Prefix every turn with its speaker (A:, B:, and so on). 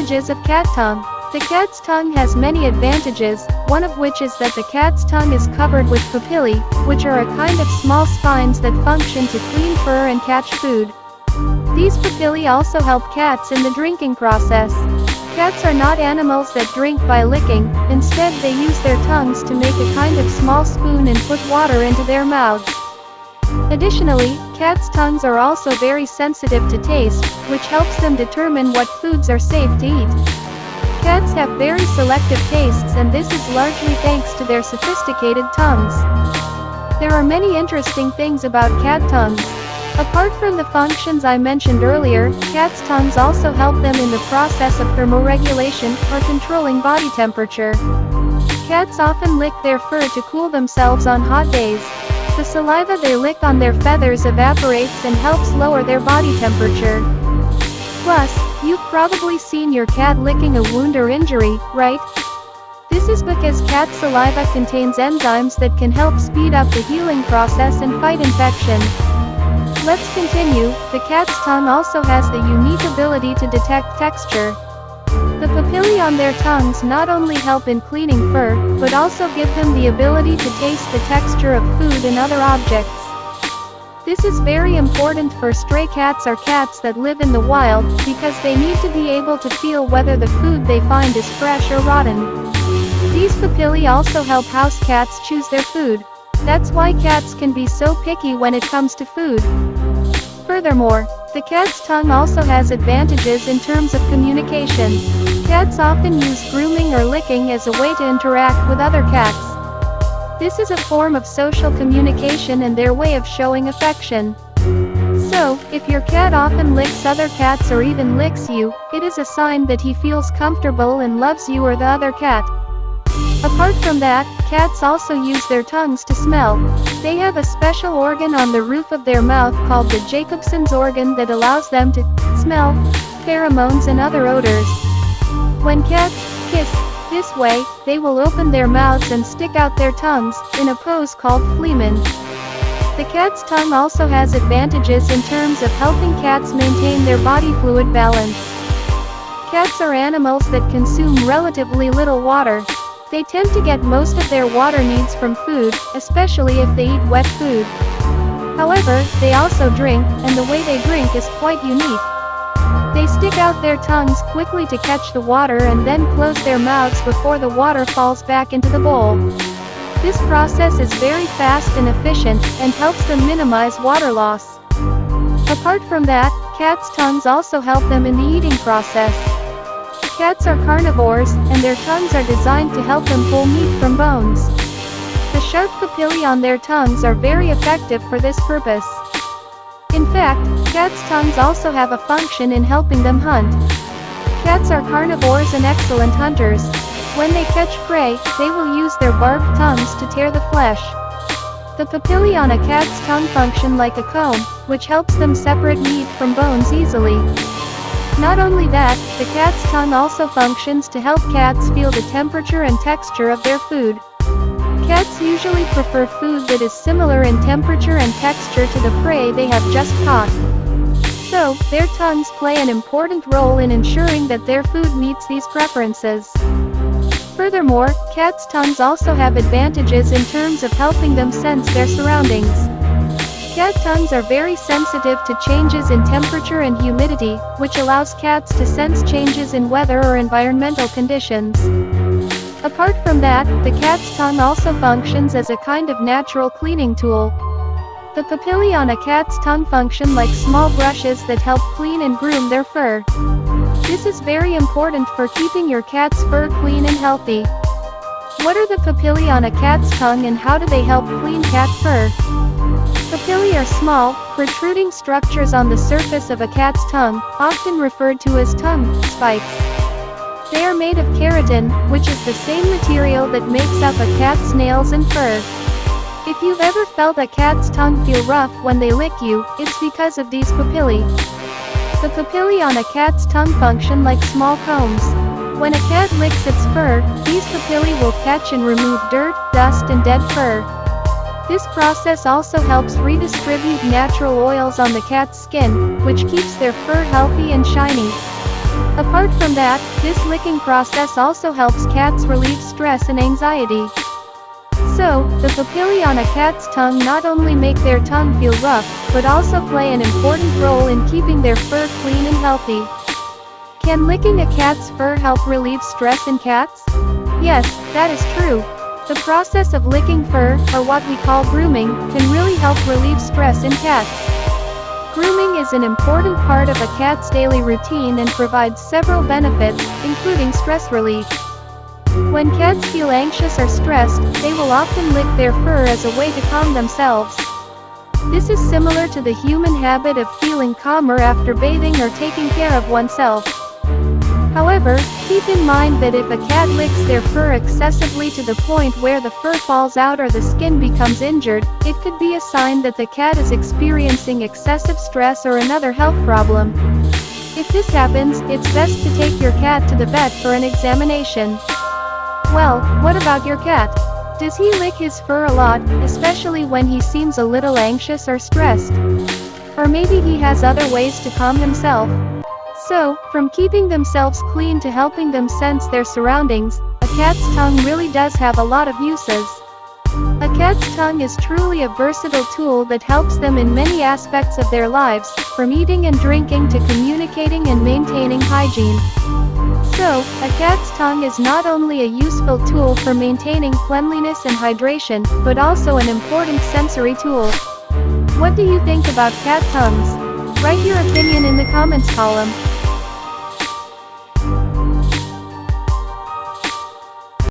A: Advantages of cat tongue. The cat's tongue has many advantages, one of which is that the cat's tongue is covered with papillae, which are a kind of small spines that function to clean fur and catch food. These papillae also help cats in the drinking process. Cats are not animals that drink by licking, instead they use their tongues to make a kind of small spoon and put water into their mouths. Additionally, cats' tongues are also very sensitive to taste, which helps them determine what foods are safe to eat. Cats have very selective tastes, and this is largely thanks to their sophisticated tongues. There are many interesting things about cat tongues. Apart from the functions I mentioned earlier, cats' tongues also help them in the process of thermoregulation, or controlling body temperature. Cats often lick their fur to cool themselves on hot days. The saliva they lick on their feathers evaporates and helps lower their body temperature. Plus, you've probably seen your cat licking a wound or injury, right? This is because cat saliva contains enzymes that can help speed up the healing process and fight infection. Let's continue. The cat's tongue also has the unique ability to detect texture. The papillae on their tongues not only help in cleaning fur, but also give them the ability to taste the texture of food and other objects. This is very important for stray cats or cats that live in the wild, because they need to be able to feel whether the food they find is fresh or rotten. These papillae also help house cats choose their food. That's why cats can be so picky when it comes to food. Furthermore, the cat's tongue also has advantages in terms of communication. Cats often use grooming or licking as a way to interact with other cats. This is a form of social communication and their way of showing affection. So, if your cat often licks other cats or even licks you, it is a sign that he feels comfortable and loves you or the other cat. Apart from that, cats also use their tongues to smell. They have a special organ on the roof of their mouth called the Jacobson's organ that allows them to smell pheromones and other odors. When cats kiss this way, they will open their mouths and stick out their tongues, in a pose called fleeman. The cat's tongue also has advantages in terms of helping cats maintain their body fluid balance. Cats are animals that consume relatively little water. They tend to get most of their water needs from food, especially if they eat wet food. However, they also drink, and the way they drink is quite unique. They stick out their tongues quickly to catch the water and then close their mouths before the water falls back into the bowl. This process is very fast and efficient, and helps them minimize water loss. Apart from that, cats' tongues also help them in the eating process. Cats are carnivores, and their tongues are designed to help them pull meat from bones. The sharp papillae on their tongues are very effective for this purpose. In fact, cats' tongues also have a function in helping them hunt. Cats are carnivores and excellent hunters. When they catch prey, they will use their barbed tongues to tear the flesh. The papillae on a cat's tongue function like a comb, which helps them separate meat from bones easily. Not only that, the cat's tongue also functions to help cats feel the temperature and texture of their food. Cats usually prefer food that is similar in temperature and texture to the prey they have just caught. So, their tongues play an important role in ensuring that their food meets these preferences. Furthermore, cats' tongues also have advantages in terms of helping them sense their surroundings. Cat tongues are very sensitive to changes in temperature and humidity, which allows cats to sense changes in weather or environmental conditions. Apart from that, the cat's tongue also functions as a kind of natural cleaning tool. The papillae on a cat's tongue function like small brushes that help clean and groom their fur. This is very important for keeping your cat's fur clean and healthy. What are the papillae on a cat's tongue and how do they help clean cat fur? Papillae are small, protruding structures on the surface of a cat's tongue, often referred to as tongue spikes. They are made of keratin, which is the same material that makes up a cat's nails and fur. If you've ever felt a cat's tongue feel rough when they lick you, it's because of these papillae. The papillae on a cat's tongue function like small combs. When a cat licks its fur, these papillae will catch and remove dirt, dust and dead fur. This process also helps redistribute natural oils on the cat's skin, which keeps their fur healthy and shiny. Apart from that, this licking process also helps cats relieve stress and anxiety. So, the papillae on a cat's tongue not only make their tongue feel rough, but also play an important role in keeping their fur clean and healthy. Can licking a cat's fur help relieve stress in cats? Yes, that is true. The process of licking fur, or what we call grooming, can really help relieve stress in cats. Grooming is an important part of a cat's daily routine and provides several benefits, including stress relief. When cats feel anxious or stressed, they will often lick their fur as a way to calm themselves. This is similar to the human habit of feeling calmer after bathing or taking care of oneself. However, keep in mind that if a cat licks their fur excessively to the point where the fur falls out or the skin becomes injured, it could be a sign that the cat is experiencing excessive stress or another health problem. If this happens, it's best to take your cat to the vet for an examination. Well, what about your cat? Does he lick his fur a lot, especially when he seems a little anxious or stressed? Or maybe he has other ways to calm himself? So, from keeping themselves clean to helping them sense their surroundings, a cat's tongue really does have a lot of uses. A cat's tongue is truly a versatile tool that helps them in many aspects of their lives, from eating and drinking to communicating and maintaining hygiene. So, a cat's tongue is not only a useful tool for maintaining cleanliness and hydration, but also an important sensory tool. What do you think about cat tongues? Write your opinion in the comments column.